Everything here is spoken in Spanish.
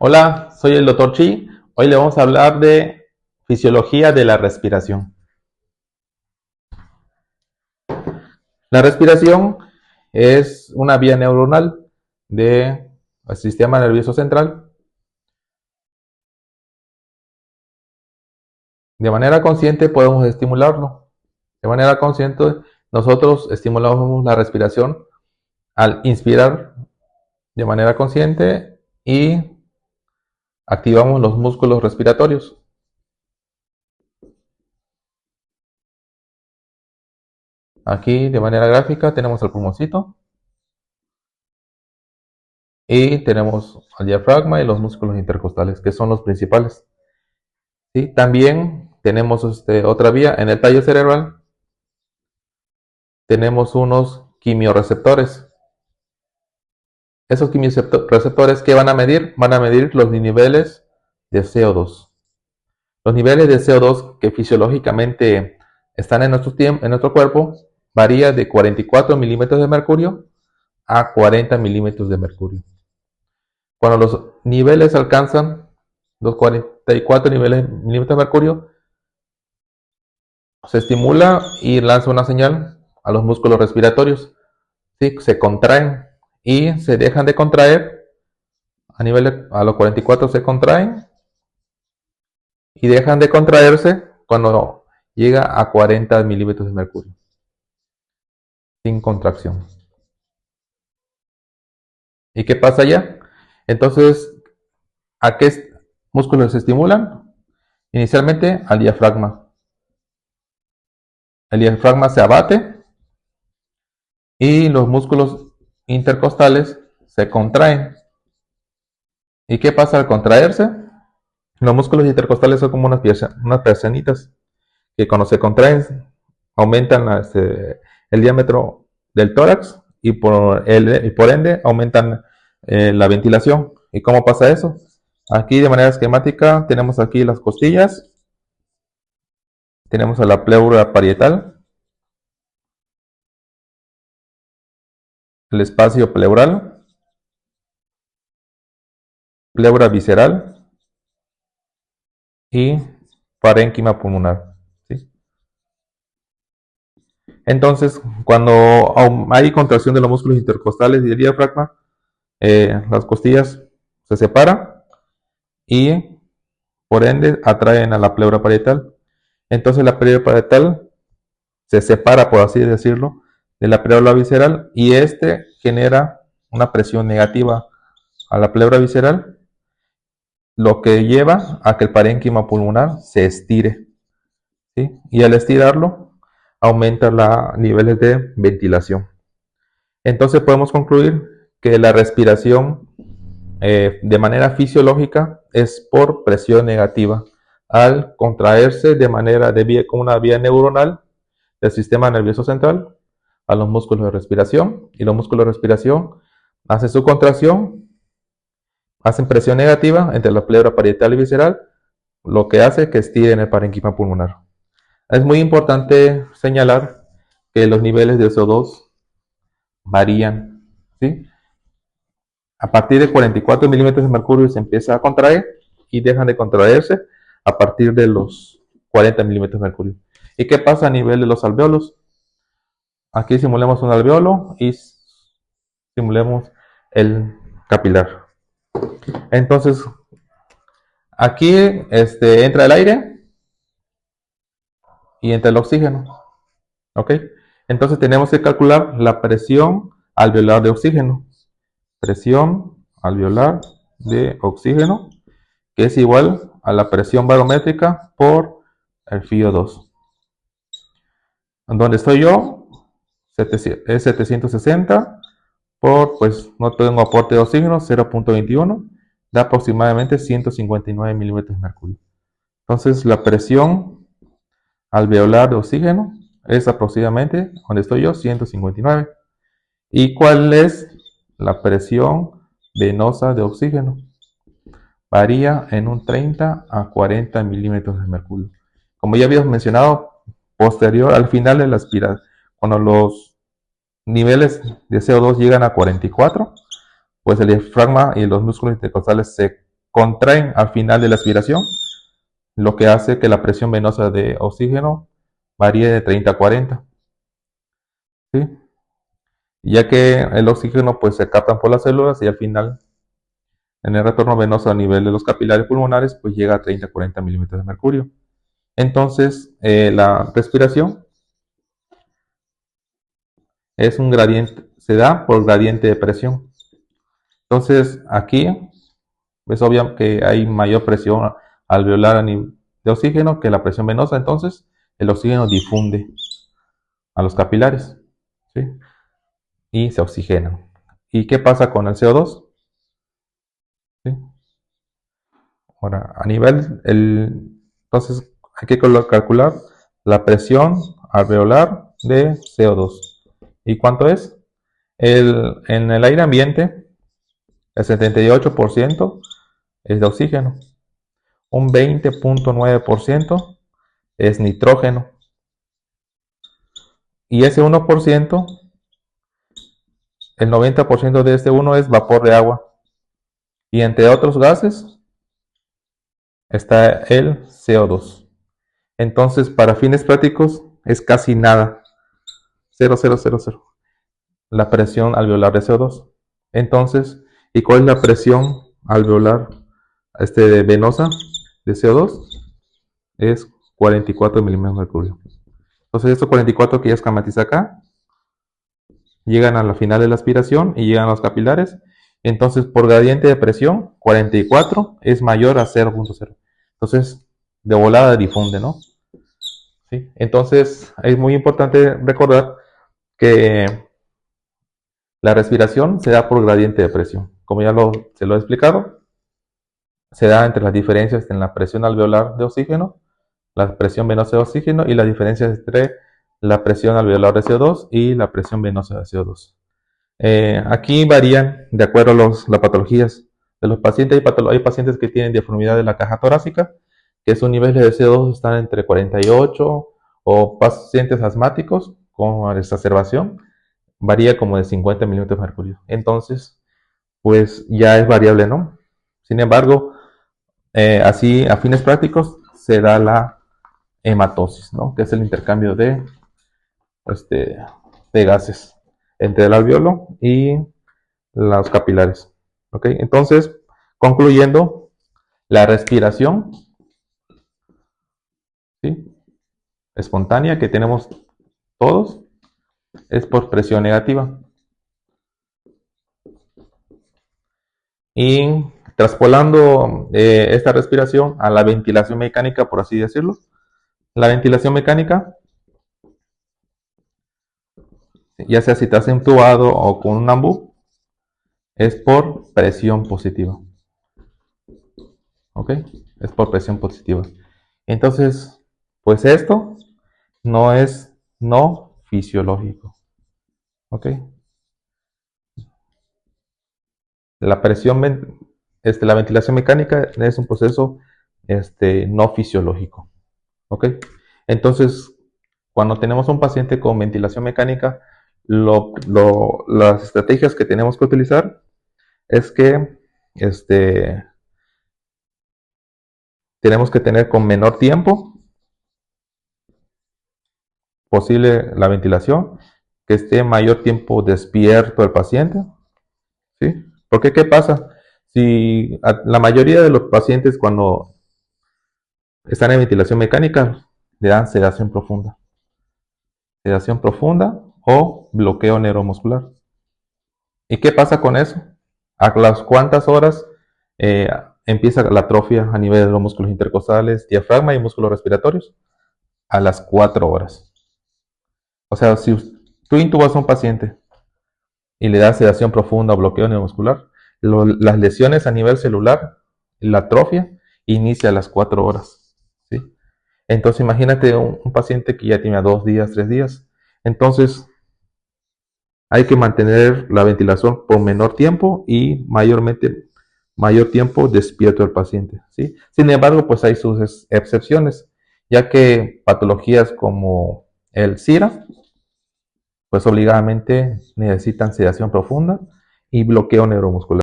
Hola, soy el Dr. Chi. Hoy le vamos a hablar de fisiología de la respiración. La respiración es una vía neuronal del sistema nervioso central. De manera consciente podemos estimularlo. De manera consciente nosotros estimulamos la respiración al inspirar de manera consciente y activamos los músculos respiratorios. Aquí de manera gráfica tenemos el pulmoncito y tenemos el diafragma y los músculos intercostales, que son los principales. ¿Sí? También tenemos otra vía en el tallo cerebral. Tenemos unos quimiorreceptores. Esos quimiorreceptores, ¿qué van a medir? Van a medir los niveles de CO2. Los niveles de CO2 que fisiológicamente están en nuestro cuerpo varía de 44 milímetros de mercurio a 40 milímetros de mercurio. Cuando los niveles alcanzan los 44 milímetros de mercurio, se estimula y lanza una señal a los músculos respiratorios. ¿Sí? Se contraen y se dejan de contraer. A los 44 se contraen y dejan de contraerse cuando llega a 40 milímetros de mercurio, sin contracción. ¿Y qué pasa allá? Entonces, ¿a qué músculos se estimulan? Inicialmente al diafragma. El diafragma se abate y los músculos intercostales se contraen. ¿Y qué pasa al contraerse? Los músculos intercostales son como unas persianitas que cuando se contraen aumentan el diámetro del tórax y por ende aumentan la ventilación. ¿Y cómo pasa eso? Aquí de manera esquemática tenemos aquí las costillas, tenemos a la pleura parietal, el espacio pleural, pleura visceral y parénquima pulmonar. ¿Sí? Entonces, cuando hay contracción de los músculos intercostales y del diafragma, las costillas se separan y por ende atraen a la pleura parietal. Entonces la pleura parietal se separa, por así decirlo, de la pleura visceral y genera una presión negativa a la pleura visceral, lo que lleva a que el parénquima pulmonar se estire. ¿Sí? Y al estirarlo aumenta los niveles de ventilación. Entonces podemos concluir que la respiración de manera fisiológica es por presión negativa al contraerse con una vía neuronal del sistema nervioso central a los músculos de respiración, y los músculos de respiración hacen su contracción, hacen presión negativa entre la pleura parietal y visceral, lo que hace que estiren el parénquima pulmonar. Es muy importante señalar que los niveles de CO2 varían, ¿sí? A partir de 44 milímetros de mercurio se empieza a contraer y dejan de contraerse a partir de los 40 milímetros de mercurio. ¿Y qué pasa a nivel de los alveolos? Aquí simulemos un alveolo y simulemos el capilar. Entonces, aquí entra el aire y entra el oxígeno. ¿Ok? Entonces tenemos que calcular la presión alveolar de oxígeno. Presión alveolar de oxígeno, que es igual a la presión barométrica por el FiO2. Donde estoy yo es 760 pues no tengo aporte de oxígeno, 0.21, da aproximadamente 159 milímetros de mercurio. Entonces la presión alveolar de oxígeno es aproximadamente, donde estoy yo, 159. ¿Y cuál es la presión venosa de oxígeno? Varía en un 30 a 40 milímetros de mercurio. Como ya habíamos mencionado, posterior al final de la aspiración, cuando los niveles de CO2 llegan a 44, pues el diafragma y los músculos intercostales se contraen al final de la aspiración, lo que hace que la presión venosa de oxígeno varíe de 30 a 40. ¿Sí? Ya que el oxígeno pues se capta por las células y al final en el retorno venoso a nivel de los capilares pulmonares pues llega a 30 a 40 milímetros de mercurio. Entonces la respiración es un gradiente, se da por gradiente de presión. Entonces aquí es obvio que hay mayor presión alveolar a nivel de oxígeno que la presión venosa, entonces el oxígeno difunde a los capilares, ¿sí? Y se oxigenan. ¿Y qué pasa con el CO2? ¿Sí? Ahora, a nivel, entonces hay que calcular la presión alveolar de CO2. ¿Y cuánto es? En el aire ambiente, el 78% es de oxígeno, un 20.9% es nitrógeno y ese 1%, el 90% de este 1 es vapor de agua. Y entre otros gases está el CO2. Entonces, para fines prácticos, es casi nada. 0,000. La presión alveolar de CO2. Entonces, ¿y cuál es la presión alveolar venosa de CO2? Es 44 milímetros de mercurio. Entonces, estos 44 que ya esquematiza acá, llegan a la final de la aspiración y llegan a los capilares. Entonces, por gradiente de presión, 44 es mayor a 0.0. Entonces, de volada difunde, ¿no? ¿Sí? Entonces, es muy importante recordar que la respiración se da por gradiente de presión. Como ya se lo he explicado, se da entre las diferencias en la presión alveolar de oxígeno, la presión venosa de oxígeno y las diferencias entre la presión alveolar de CO2 y la presión venosa de CO2. Aquí varían de acuerdo a las patologías de los pacientes. Hay pacientes que tienen deformidad de la caja torácica, que sus niveles de CO2 están entre 48, o pacientes asmáticos con exacerbación, varía como de 50 milímetros de mercurio. Entonces, pues ya es variable, ¿no? Sin embargo, así a fines prácticos se da la hematosis, ¿no? Que es el intercambio de gases entre el alveolo y los capilares. ¿Ok? Entonces, concluyendo, la respiración, ¿sí?, espontánea que tenemos todos es por presión negativa. Y traspolando esta respiración a la ventilación mecánica, por así decirlo, la ventilación mecánica, ya sea si estás entubado o con un ambú, es por presión positiva. ¿Ok? Es por presión positiva. Entonces, pues esto no es no fisiológico. ¿Ok? La presión, la ventilación mecánica es un proceso no fisiológico. ¿Ok? Entonces, cuando tenemos un paciente con ventilación mecánica, las estrategias que tenemos que utilizar es que tenemos que tener con menor tiempo posible la ventilación, que esté mayor tiempo despierto el paciente, ¿sí? Porque ¿qué pasa? Si la mayoría de los pacientes cuando están en ventilación mecánica le dan sedación profunda o bloqueo neuromuscular. ¿Y qué pasa con eso? ¿A las cuántas horas eh, empieza la atrofia a nivel de los músculos intercostales, diafragma y músculos respiratorios? A las 4 horas. O sea, si tú intubas a un paciente y le das sedación profunda o bloqueo neuromuscular, las lesiones a nivel celular, la atrofia, inicia a las 4 horas. ¿Sí? Entonces imagínate un paciente que ya tiene 2 días, 3 días. Entonces hay que mantener la ventilación por menor tiempo y mayor tiempo despierto el paciente, ¿sí? Sin embargo, pues hay sus excepciones, ya que patologías como el SIRA, pues obligadamente necesitan sedación profunda y bloqueo neuromuscular.